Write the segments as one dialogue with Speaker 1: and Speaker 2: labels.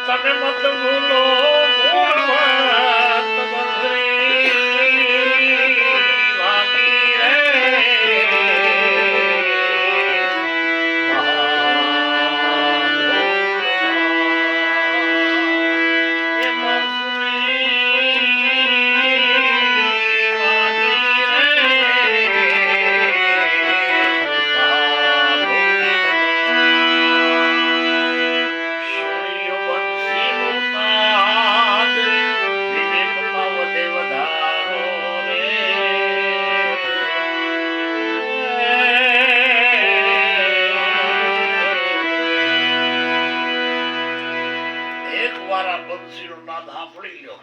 Speaker 1: તમે મત ભૂલો ગુણવંત બંસરી વાગી રે બંસીનો નાદ સાંભળી લ્યો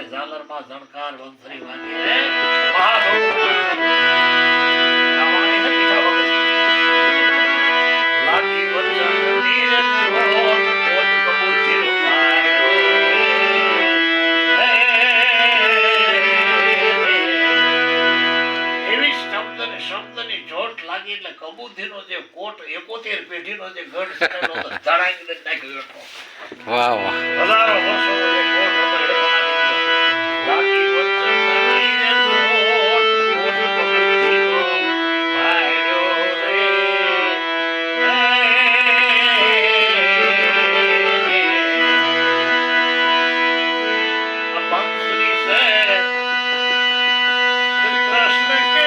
Speaker 1: ઝાલર માં જણકાર વંસરી વાગી રે લાગી વચન નીર કોટ કબૂતર એવી શબ્દની જોટ લાગી એટલે કબૂતરનો જે કોટ 71 પેઢીનો જે ગઢ સરેલો ધડાઈને નાખ્યો હતો.
Speaker 2: વાહ વાહ
Speaker 1: હજારો વર્ષો કોટ લાગી વચન નીર કોટ કબૂતર ભાઈઓ રે આ બંસરી છે શ્રી કૃષ્ણ કે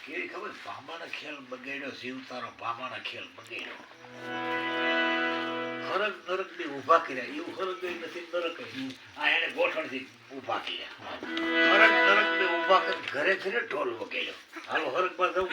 Speaker 1: કેવી ખબર ભામાના ખેલ બગાડ્યો જીવ તારો ભામાના ખેલ બગાડ્યો હરક નરક ની ઉભા કર્યા એવું હરક નથી નરક આ એને ગોઠણથી ઉભા કર્યા હરક નરક ને ઉભા કરી ઘરે ઘરે ઢોલ વગાડ્યો હાલો હરક માં જવું